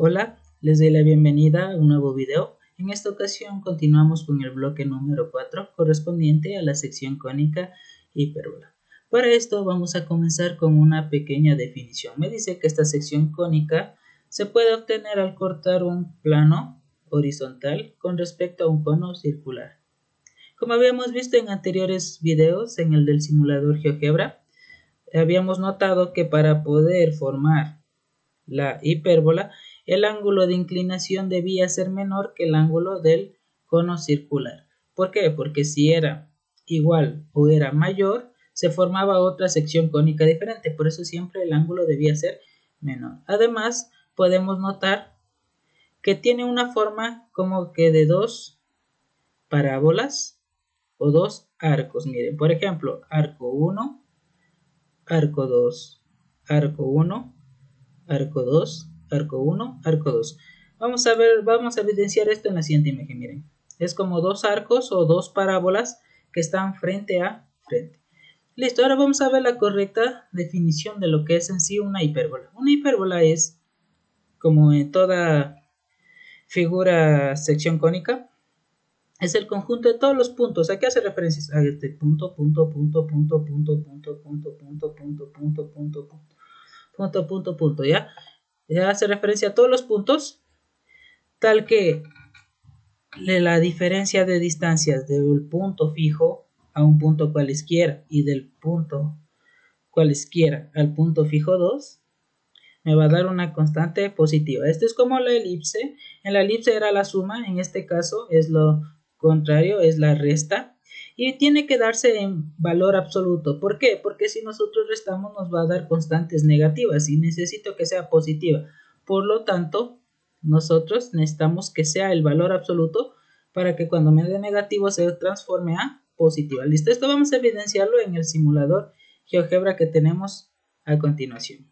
Hola, les doy la bienvenida a un nuevo video. En esta ocasión continuamos con el bloque número 4 correspondiente a la sección cónica hipérbola. Para esto vamos a comenzar con una pequeña definición. Me dice que esta sección cónica se puede obtener al cortar un plano horizontal con respecto a un cono circular. Como habíamos visto en anteriores videos, en el del simulador GeoGebra, habíamos notado que para poder formar la hipérbola, el ángulo de inclinación debía ser menor que el ángulo del cono circular. ¿Por qué? Porque si era igual o era mayor, se formaba otra sección cónica diferente. Por eso siempre el ángulo debía ser menor. Además, podemos notar que tiene una forma como que de dos parábolas o dos arcos. Miren, por ejemplo, arco 1, arco 2, arco 1, arco 2, arco 1, arco 2. Vamos a ver, vamos a evidenciar esto en la siguiente imagen, miren. Es como dos arcos o dos parábolas que están frente a frente. Listo, ahora vamos a ver la correcta definición de lo que es en sí una hipérbola. Una hipérbola es, como en toda figura sección cónica, es el conjunto de todos los puntos. ¿A qué hace referencia? A este punto, punto, punto, punto, punto, punto, punto, punto, punto, punto, punto, punto, punto, punto, ¿ya? Ya hace referencia a todos los puntos, tal que la diferencia de distancias del punto fijo a un punto cualesquiera y del punto cualesquiera al punto fijo 2 me va a dar una constante positiva. Esto es como la elipse. En la elipse era la suma, en este caso es lo contrario, es la resta. Y tiene que darse en valor absoluto. ¿Por qué? Porque si nosotros restamos nos va a dar constantes negativas y necesito que sea positiva. Por lo tanto, nosotros necesitamos que sea el valor absoluto para que cuando me dé negativo se transforme a positiva. ¿Listo? Esto vamos a evidenciarlo en el simulador GeoGebra que tenemos a continuación.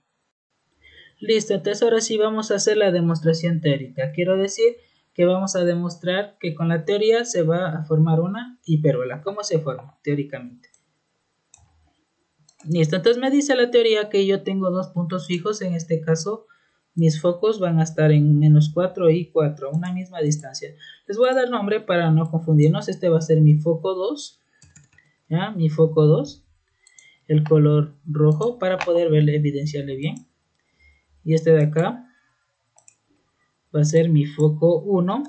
Listo, entonces ahora sí vamos a hacer la demostración teórica. Quiero decir que vamos a demostrar que con la teoría se va a formar una hipérbola. ¿Cómo se forma teóricamente? Listo, entonces me dice la teoría que yo tengo dos puntos fijos. En este caso, mis focos van a estar en menos 4 y 4, a una misma distancia. Les voy a dar nombre para no confundirnos. Este va a ser mi foco 2. ¿Ya? Mi foco 2. El color rojo para poder verle, evidenciarle bien. Y este de acá va a ser mi foco 1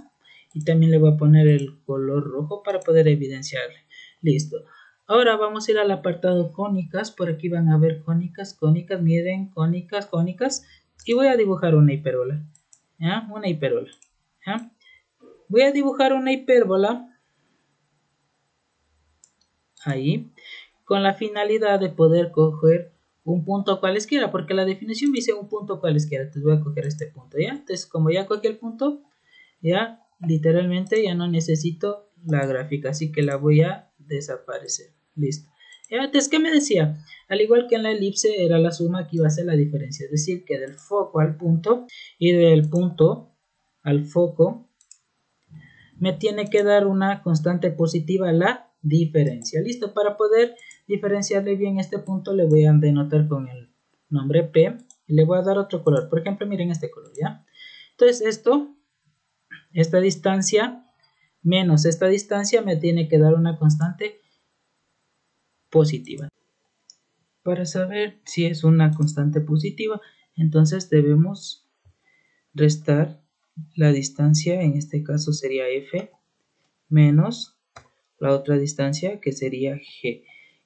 y también le voy a poner el color rojo para poder evidenciarle. Listo. Ahora vamos a ir al apartado cónicas. Por aquí van a ver cónicas, cónicas, miren, cónicas, cónicas. Y voy a dibujar una hipérbola. ¿Ya? Una hipérbola. ¿Ya? Voy a dibujar una hipérbola ahí con la finalidad de poder coger un punto cualesquiera, porque la definición me dice un punto cualesquiera. Entonces voy a coger este punto, ¿ya? Entonces como ya cogí el punto, ya literalmente ya no necesito la gráfica, así que la voy a desaparecer. Listo. ¿Ya? Entonces, ¿qué me decía? Al igual que en la elipse era la suma que iba a ser la diferencia, es decir, que del foco al punto y del punto al foco me tiene que dar una constante positiva la diferencia. Listo, para poder diferenciarle bien este punto le voy a denotar con el nombre P y le voy a dar otro color. Por ejemplo, miren este color, ¿ya? Entonces esta distancia menos esta distancia me tiene que dar una constante positiva. Para saber si es una constante positiva, entonces debemos restar la distancia, en este caso sería F, menos la otra distancia que sería G.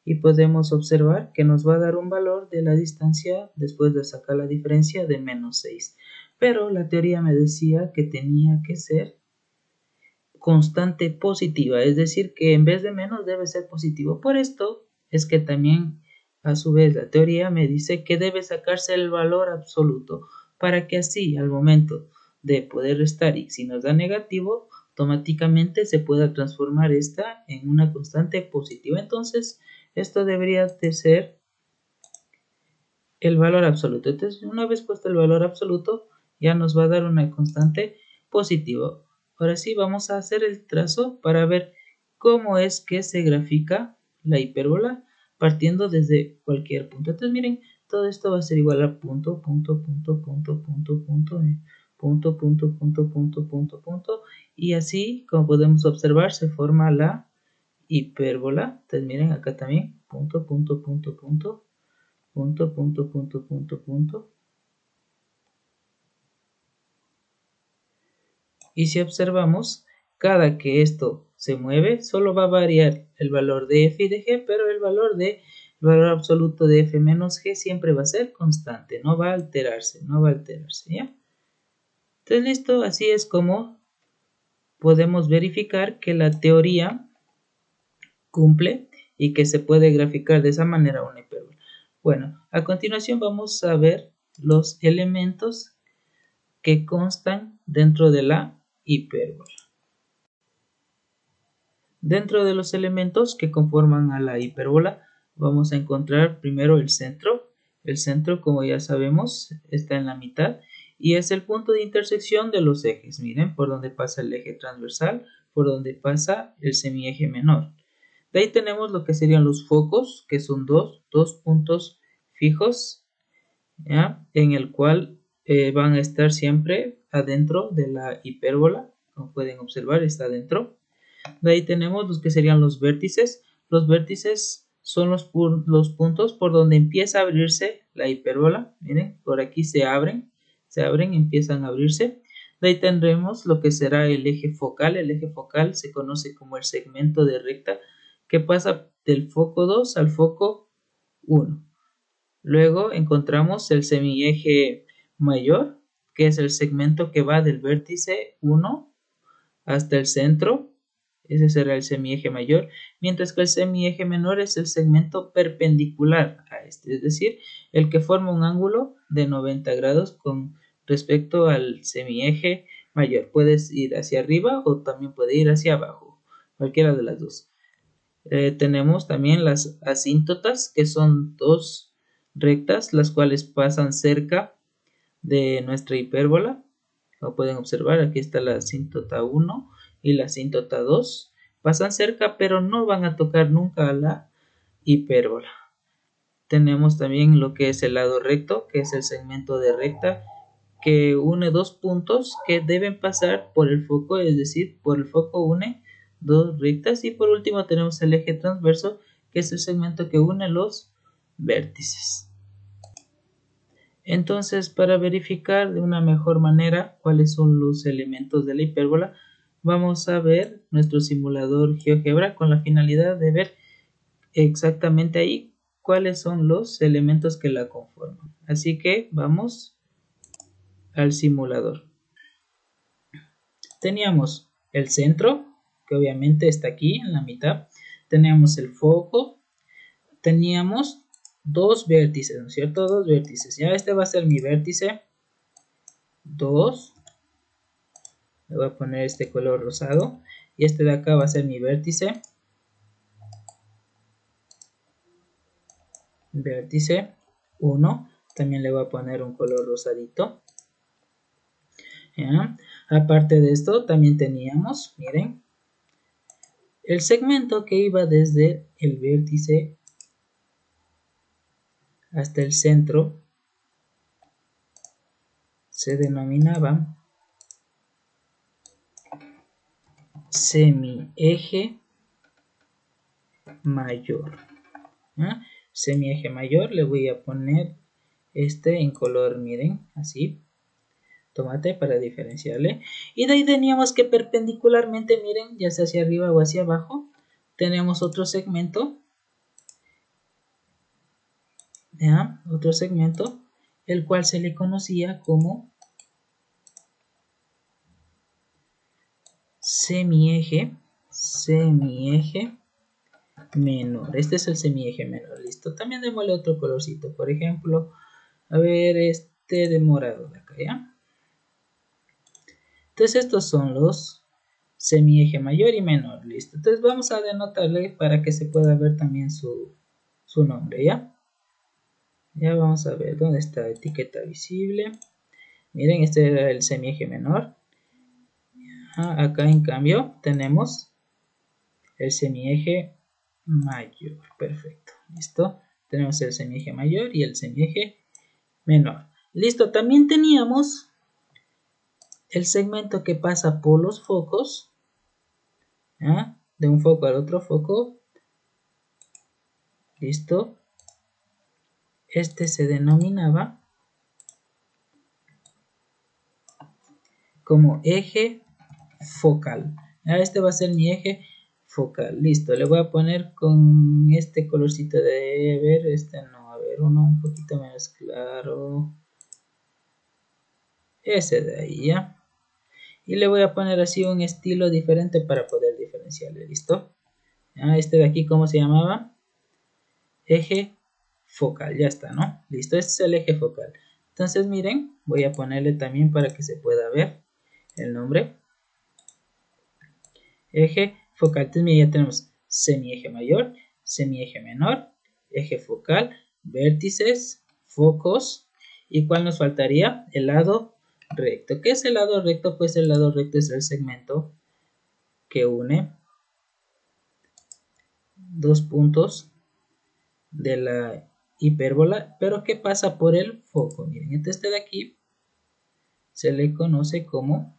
Y podemos observar que nos va a dar un valor de la distancia después de sacar la diferencia de menos 6. Pero la teoría me decía que tenía que ser constante positiva, es decir, que en vez de menos debe ser positivo. Por esto es que también a su vez la teoría me dice que debe sacarse el valor absoluto para que así al momento de poder restar y si nos da negativo automáticamente se pueda transformar esta en una constante positiva. Entonces esto debería de ser el valor absoluto. Entonces una vez puesto el valor absoluto ya nos va a dar una constante positiva. Ahora sí vamos a hacer el trazo para ver cómo es que se grafica la hipérbola partiendo desde cualquier punto. Entonces miren, todo esto va a ser igual a punto, punto, punto, punto, punto, punto, punto, punto, punto, punto, punto, punto, y así, como podemos observar, se forma la hipérbola. Entonces miren acá también, punto, punto, punto, punto, punto, punto, punto, punto, punto. Y si observamos, cada que esto se mueve, solo va a variar el valor de f y de g, pero el valor absoluto de f menos g siempre va a ser constante, no va a alterarse, ¿ya? Entonces listo, así es como podemos verificar que la teoría cumple y que se puede graficar de esa manera una hipérbola. Bueno, a continuación vamos a ver los elementos que constan dentro de la hipérbola. Dentro de los elementos que conforman a la hipérbola vamos a encontrar primero el centro. El centro, como ya sabemos, está en la mitad y es el punto de intersección de los ejes. Miren, por donde pasa el eje transversal, por donde pasa el semieje menor. De ahí tenemos lo que serían los focos, que son dos puntos fijos, ¿ya? En el cual van a estar siempre adentro de la hipérbola. Como pueden observar, está adentro. De ahí tenemos los que serían los vértices. Los vértices son los puntos por donde empieza a abrirse la hipérbola. Miren, por aquí se abren, empiezan a abrirse. De ahí tendremos lo que será el eje focal. El eje focal se conoce como el segmento de recta que pasa del foco 2 al foco 1. Luego encontramos el semieje mayor, que es el segmento que va del vértice 1 hasta el centro. Ese será el semieje mayor, mientras que el semieje menor es el segmento perpendicular a este, es decir, el que forma un ángulo de 90 grados con respecto al semieje mayor. Puedes ir hacia arriba o también puede ir hacia abajo, cualquiera de las dos. Tenemos también las asíntotas, que son dos rectas, las cuales pasan cerca de nuestra hipérbola. Como pueden observar, aquí está la asíntota 1 y la asíntota 2. Pasan cerca, pero no van a tocar nunca a la hipérbola. Tenemos también lo que es el lado recto, que es el segmento de recta, que une dos puntos que deben pasar por el foco, es decir, por el foco une dos rectas. Y por último tenemos el eje transverso, que es el segmento que une los vértices. Entonces, para verificar de una mejor manera cuáles son los elementos de la hipérbola, vamos a ver nuestro simulador GeoGebra con la finalidad de ver exactamente ahí cuáles son los elementos que la conforman. Así que vamos al simulador. Teníamos el centro, que obviamente está aquí en la mitad. Teníamos el foco. Teníamos dos vértices, ¿no es cierto? Dos vértices. Ya este va a ser mi vértice 2. Le voy a poner este color rosado. Y este de acá va a ser mi vértice. Vértice 1. También le voy a poner un color rosadito. ¿Ya? Aparte de esto, también teníamos, miren, el segmento que iba desde el vértice hasta el centro se denominaba semieje mayor. ¿Ya? Semieje mayor, le voy a poner este en color, miren, así, tomate para diferenciarle. Y de ahí teníamos que perpendicularmente, miren, ya sea hacia arriba o hacia abajo, tenemos otro segmento, ¿ya? Otro segmento, el cual se le conocía como semieje menor. Este es el semieje menor, listo. También démosle otro colorcito, por ejemplo, a ver, este de morado de acá, ¿ya? Entonces estos son los semieje mayor y menor, listo. Entonces vamos a denotarle para que se pueda ver también su nombre, ¿ya? Ya vamos a ver dónde está etiqueta visible. Miren, este era el semieje menor. Acá en cambio tenemos el semieje mayor. Perfecto, listo. Tenemos el semieje mayor y el semieje menor. Listo, también teníamos el segmento que pasa por los focos, ¿ya? De un foco al otro foco, listo, este se denominaba como eje focal. ¿Ya? Este va a ser mi eje focal, listo, le voy a poner con este colorcito de ver, este no, a ver, uno un poquito menos claro, ese de ahí, ¿ya? Y le voy a poner así un estilo diferente para poder diferenciarle, listo. ¿Ya? Este de aquí, ¿cómo se llamaba? Eje focal, ya está, ¿no? Listo, este es el eje focal. Entonces miren, voy a ponerle también para que se pueda ver el nombre. Eje focal, entonces miren, ya tenemos semieje mayor, semieje menor, eje focal, vértices, focos. ¿Y cuál nos faltaría? El lado recto. ¿Qué es el lado recto? Pues el lado recto es el segmento que une dos puntos de la hipérbola, pero que pasa por el foco. Miren, este de aquí se le conoce como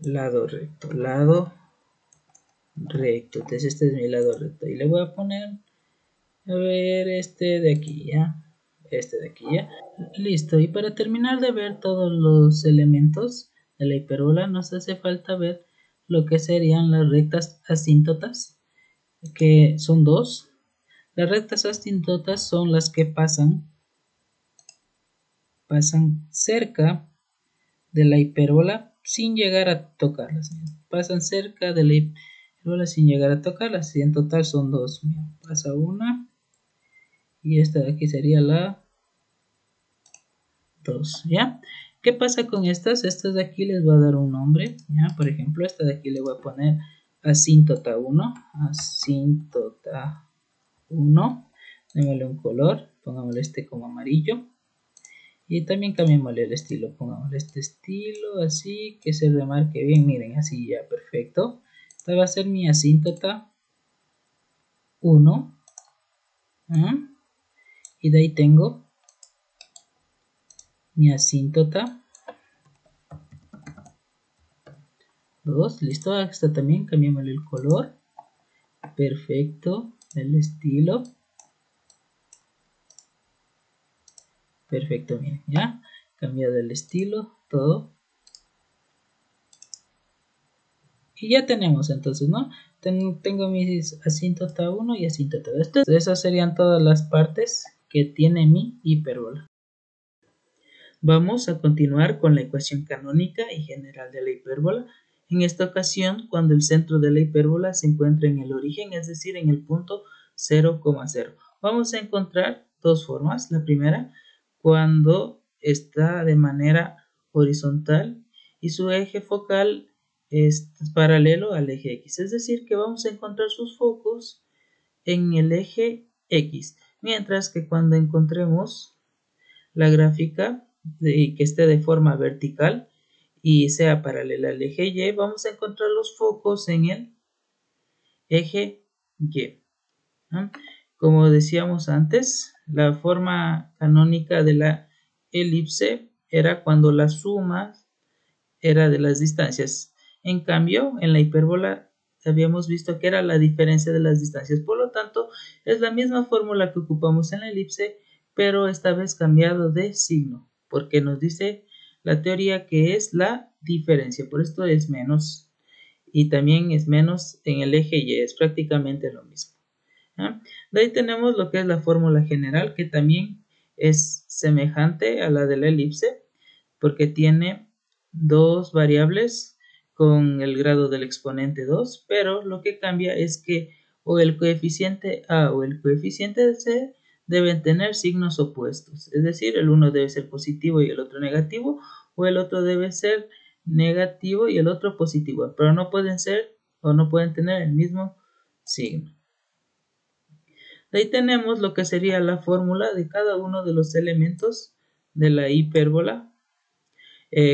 lado recto, lado recto. Entonces este es mi lado recto y le voy a poner, a ver, este de aquí, ya, este de aquí, ya, listo. Y para terminar de ver todos los elementos de la hipérbola nos hace falta ver lo que serían las rectas asíntotas, que son dos. Las rectas asíntotas son las que pasan cerca de la hipérbola sin llegar a tocarlas. Pasan cerca de la hipérbola sin llegar a tocarlas. Y en total son dos. Mira, pasa una y esta de aquí sería la 2. ¿Ya? ¿Qué pasa con estas? Estas de aquí les voy a dar un nombre. ¿Ya? Por ejemplo, esta de aquí le voy a poner asíntota 1. Asíntota 1. Démosle un color. Pongámosle este como amarillo. Y también cambiémosle el estilo, pongámosle este estilo así, que se remarque bien, miren, así ya, perfecto. Esta va a ser mi asíntota 1. Y de ahí tengo mi asíntota 2, listo, esta también cambiémosle el color, perfecto, el estilo. Perfecto, miren, ya, cambiado el estilo, todo. Y ya tenemos entonces, ¿no? Tengo mis asíntota 1 y asíntota 2. Esas serían todas las partes que tiene mi hipérbola. Vamos a continuar con la ecuación canónica y general de la hipérbola. En esta ocasión, cuando el centro de la hipérbola se encuentra en el origen, es decir, en el punto 0,0. Vamos a encontrar dos formas. La primera, cuando está de manera horizontal y su eje focal es paralelo al eje X. Es decir, que vamos a encontrar sus focos en el eje X. Mientras que cuando encontremos la gráfica que esté de forma vertical y sea paralela al eje Y, vamos a encontrar los focos en el eje Y. ¿No? Como decíamos antes, la forma canónica de la elipse era cuando la suma era de las distancias. En cambio, en la hipérbola habíamos visto que era la diferencia de las distancias. Por lo tanto, es la misma fórmula que ocupamos en la elipse, pero esta vez cambiado de signo, porque nos dice la teoría que es la diferencia. Por esto es menos y también es menos en el eje Y, es prácticamente lo mismo. ¿Ya? De ahí tenemos lo que es la fórmula general, que también es semejante a la de la elipse, porque tiene dos variables con el grado del exponente 2, pero lo que cambia es que o el coeficiente A o el coeficiente C deben tener signos opuestos, es decir, el uno debe ser positivo y el otro negativo, o el otro debe ser negativo y el otro positivo, pero no pueden ser o no pueden tener el mismo signo. De ahí tenemos lo que sería la fórmula de cada uno de los elementos de la hipérbola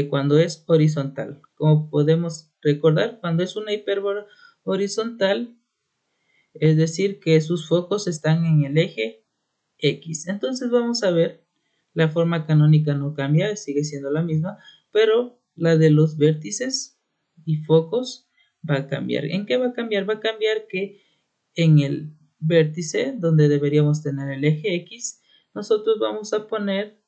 cuando es horizontal. Como podemos recordar, cuando es una hipérbola horizontal, es decir, que sus focos están en el eje X. Entonces vamos a ver La forma canónica no cambia, sigue siendo la misma, pero la de los vértices y focos va a cambiar. ¿En qué va a cambiar? Va a cambiar que en el vértice donde deberíamos tener el eje X, nosotros vamos a poner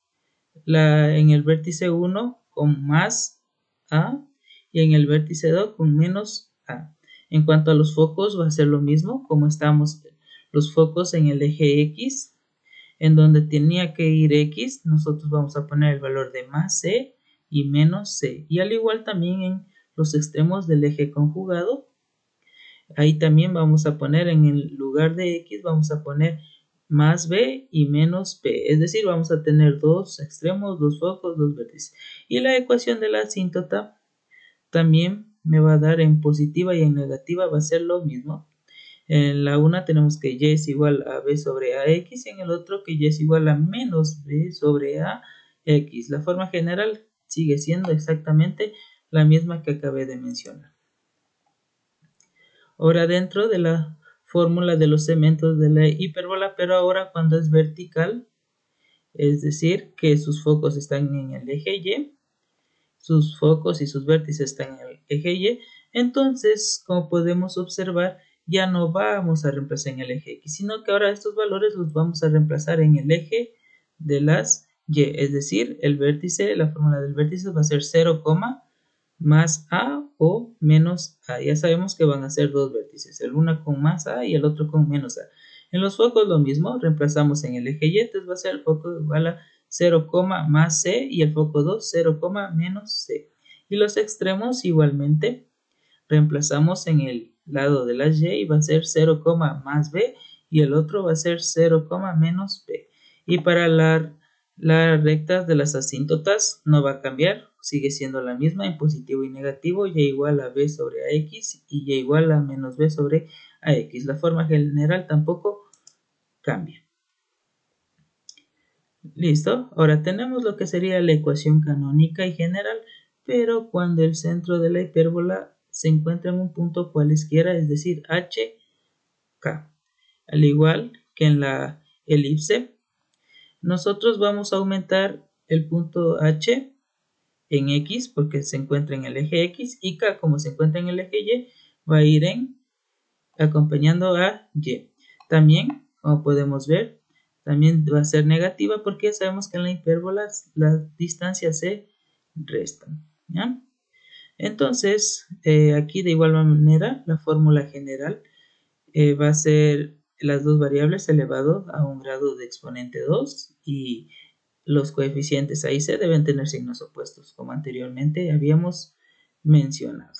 en el vértice 1 con más A y en el vértice 2 con menos A. En cuanto a los focos va a ser lo mismo, como estamos los focos en el eje X, en donde tenía que ir X, nosotros vamos a poner el valor de más C y menos C. Y al igual también en los extremos del eje conjugado, ahí también vamos a poner en el lugar de X, vamos a poner más B y menos P. Es decir, vamos a tener dos extremos, dos focos, dos vértices. Y la ecuación de la asíntota también me va a dar en positiva y en negativa, va a ser lo mismo. En la una tenemos que y es igual a b sobre ax y en el otro que y es igual a menos b sobre ax. La forma general sigue siendo exactamente la misma que acabé de mencionar. Ahora dentro de la fórmula de los segmentos de la hipérbola, pero ahora cuando es vertical, es decir, que sus focos están en el eje Y, sus focos y sus vértices están en el eje Y, entonces, como podemos observar, ya no vamos a reemplazar en el eje X, sino que ahora estos valores los vamos a reemplazar en el eje de las Y, es decir, el vértice, la fórmula del vértice va a ser 0, más A o menos A. Ya sabemos que van a ser dos vértices, el uno con más A y el otro con menos A. En los focos lo mismo, reemplazamos en el eje Y, entonces va a ser el foco igual a 0, más C y el foco 2, 0, menos C. Y los extremos igualmente reemplazamos en el lado de las Y va a ser 0, más B y el otro va a ser 0, menos B. Y para las rectas de las asíntotas no va a cambiar, sigue siendo la misma en positivo y negativo, y igual a B sobre AX y y igual a menos B sobre AX. La forma general tampoco cambia. Listo, ahora tenemos lo que sería la ecuación canónica y general, pero cuando el centro de la hipérbola se encuentra en un punto cualesquiera, es decir, h, k. Al igual que en la elipse, nosotros vamos a aumentar el punto h en x porque se encuentra en el eje x y k como se encuentra en el eje y va a ir acompañando a y. También, como podemos ver, también va a ser negativa porque sabemos que en la hipérbola las distancias se restan, ¿ya? Entonces, aquí de igual manera, la fórmula general va a ser las dos variables elevado a un grado de exponente 2 y los coeficientes ahí se deben tener signos opuestos, como anteriormente habíamos mencionado.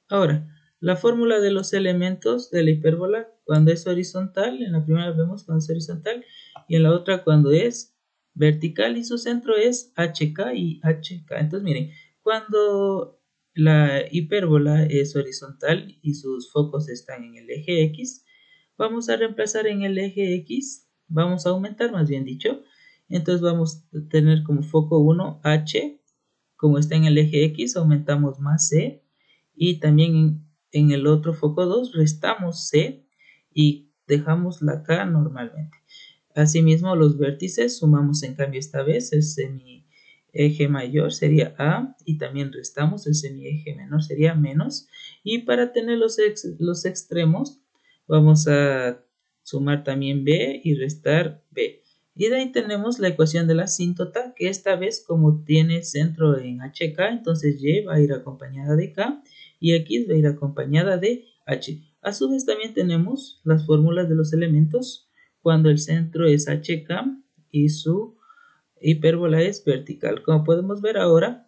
Ahora, la fórmula de los elementos de la hipérbola cuando es horizontal, en la primera vemos cuando es horizontal y en la otra cuando es vertical y su centro es HK y HK. Entonces miren, cuando la hipérbola es horizontal y sus focos están en el eje X, vamos a reemplazar en el eje X, vamos a aumentar más bien dicho, entonces vamos a tener como foco 1 H, como está en el eje X, aumentamos más C y también en el otro foco 2 restamos C y dejamos la K normalmente. Asimismo, los vértices sumamos en cambio esta vez el semieje mayor sería A y también restamos el semieje menor sería menos. Y para tener los extremos vamos a sumar también B y restar B. Y de ahí tenemos la ecuación de la asíntota que esta vez como tiene centro en HK, entonces Y va a ir acompañada de K y X va a ir acompañada de H. A su vez también tenemos las fórmulas de los elementos cuando el centro es HK y su hipérbola es vertical. Como podemos ver ahora,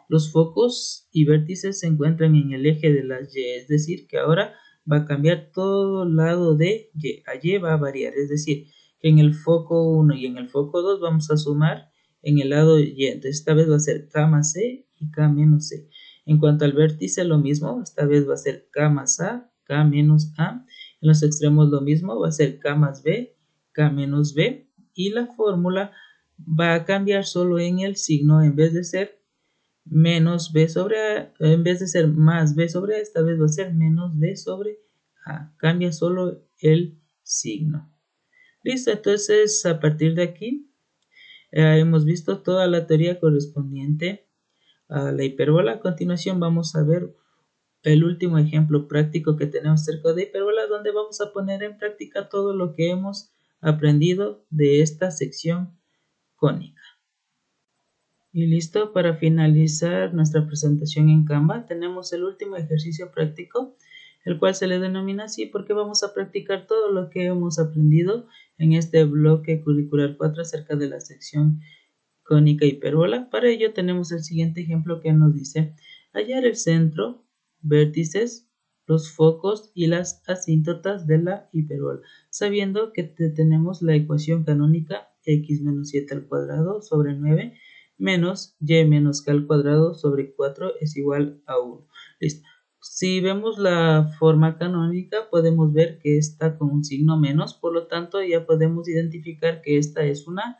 los focos y vértices se encuentran en el eje de las Y, es decir, que ahora va a cambiar todo el lado de Y. A Y va a variar, es decir, que en el foco 1 y en el foco 2 vamos a sumar en el lado Y. Entonces esta vez va a ser K más C y K menos C. En cuanto al vértice lo mismo, esta vez va a ser K más A, K menos A. En los extremos lo mismo, va a ser K más B, K menos B. Y la fórmula va a cambiar solo en el signo, en vez de ser menos B sobre A, en vez de ser más B sobre A, esta vez va a ser menos B sobre A. Cambia solo el signo. Listo, entonces a partir de aquí hemos visto toda la teoría correspondiente a la hipérbola. A continuación vamos a ver el último ejemplo práctico que tenemos acerca de hipérbola, donde vamos a poner en práctica todo lo que hemos aprendido de esta sección cónica. Y listo, para finalizar nuestra presentación en Canva, tenemos el último ejercicio práctico, el cual se le denomina así porque vamos a practicar todo lo que hemos aprendido en este bloque curricular 4 acerca de la sección cónica hipérbola. Para ello tenemos el siguiente ejemplo que nos dice: hallar el centro, vértices, los focos y las asíntotas de la hipérbola, sabiendo que tenemos la ecuación canónica x menos 7 al cuadrado sobre 9 menos y menos k al cuadrado sobre 4 es igual a 1. Listo. Si vemos la forma canónica, podemos ver que está con un signo menos, por lo tanto ya podemos identificar que esta es una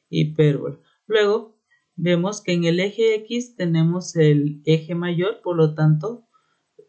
hipérbola. Luego vemos que en el eje X tenemos el eje mayor, por lo tanto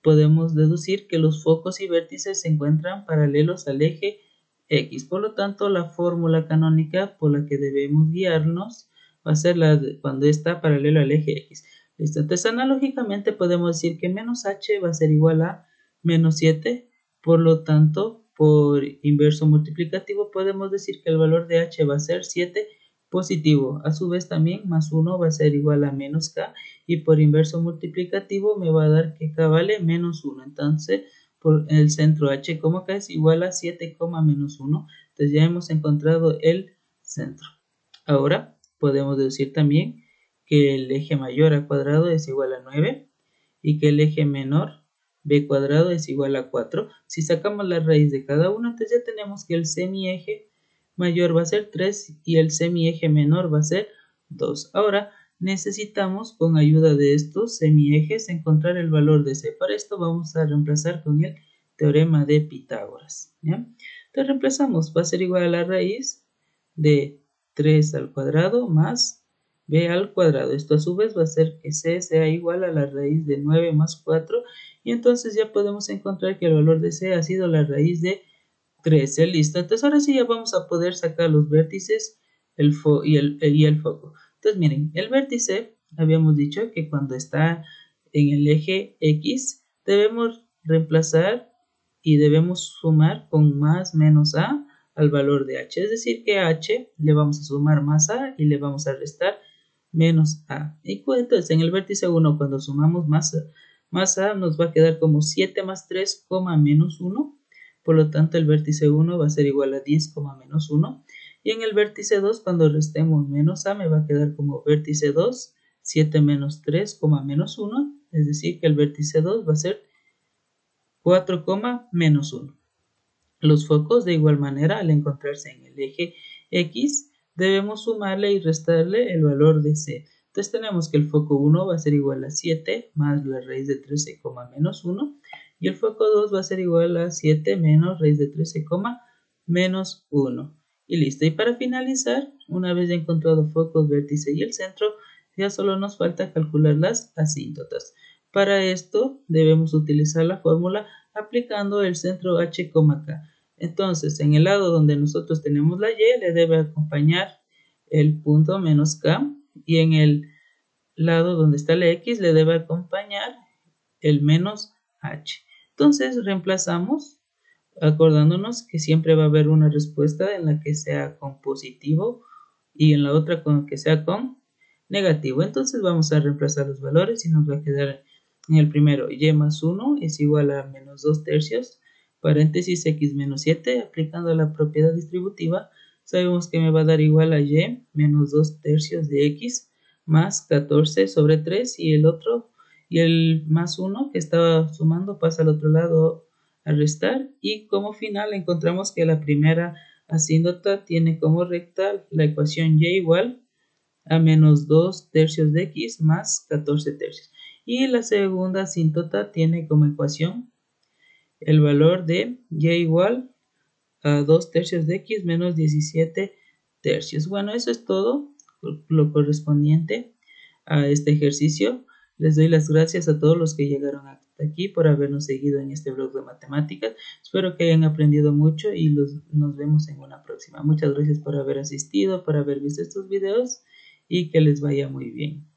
podemos deducir que los focos y vértices se encuentran paralelos al eje X. Por lo tanto, la fórmula canónica por la que debemos guiarnos va a ser la de cuando está paralelo al eje X. Listo. Entonces, analógicamente podemos decir que menos h va a ser igual a menos 7. Por lo tanto, por inverso multiplicativo podemos decir que el valor de h va a ser 7 positivo. A su vez también más 1 va a ser igual a menos k, y por inverso multiplicativo me va a dar que k vale menos 1. Entonces por el centro h, k es igual a 7, menos 1. Entonces ya hemos encontrado el centro. Ahora podemos deducir también que el eje mayor a cuadrado es igual a 9 y que el eje menor b cuadrado es igual a 4. Si sacamos la raíz de cada uno, entonces ya tenemos que el semieje mayor va a ser 3 y el semieje menor va a ser 2. Ahora necesitamos, con ayuda de estos semiejes, encontrar el valor de c. Para esto vamos a reemplazar con el teorema de Pitágoras, ¿ya? Entonces reemplazamos, va a ser igual a la raíz de 3 al cuadrado más b al cuadrado. Esto a su vez va a hacer que c sea igual a la raíz de 9 más 4, y entonces ya podemos encontrar que el valor de c ha sido la raíz de 13. Listo. Entonces ahora sí ya vamos a poder sacar los vértices y el foco. Entonces miren, el vértice habíamos dicho que cuando está en el eje X debemos reemplazar y debemos sumar con más menos a al valor de h. Es decir que a h le vamos a sumar más a y le vamos a restar menos a. Y entonces en el vértice 1 cuando sumamos más a nos va a quedar como 7 más 3, menos 1. Por lo tanto, el vértice 1 va a ser igual a 10, menos 1. Y en el vértice 2, cuando restemos menos a, me va a quedar como vértice 2, 7 menos 3, menos 1. Es decir, que el vértice 2 va a ser 4, menos 1. Los focos, de igual manera, al encontrarse en el eje X, debemos sumarle y restarle el valor de c. Entonces tenemos que el foco 1 va a ser igual a 7 más la raíz de 13, menos 1. Y el foco 2 va a ser igual a 7 menos raíz de 13, menos 1. Y listo. Y para finalizar, una vez ya encontrado focos, vértice y el centro, ya solo nos falta calcular las asíntotas. Para esto debemos utilizar la fórmula aplicando el centro h, k. Entonces, en el lado donde nosotros tenemos la y, le debe acompañar el punto menos k, y en el lado donde está la x le debe acompañar el menos h. Entonces, reemplazamos acordándonos que siempre va a haber una respuesta en la que sea con positivo y en la otra con que sea con negativo. Entonces vamos a reemplazar los valores y nos va a quedar en el primero y más 1 es igual a menos 2 tercios, paréntesis x menos 7, aplicando la propiedad distributiva, sabemos que me va a dar igual a y menos 2 tercios de x más 14 sobre 3, y el otro, y el más 1 que estaba sumando pasa al otro lado a restar, y como final encontramos que la primera asíntota tiene como recta la ecuación y igual a menos 2 tercios de x más 14 tercios. Y la segunda asíntota tiene como ecuación el valor de y igual a 2 tercios de x menos 17 tercios. Bueno, eso es todo lo correspondiente a este ejercicio. Les doy las gracias a todos los que llegaron hasta aquí por habernos seguido en este blog de matemáticas. Espero que hayan aprendido mucho y nos vemos en una próxima. Muchas gracias por haber asistido, por haber visto estos videos y que les vaya muy bien.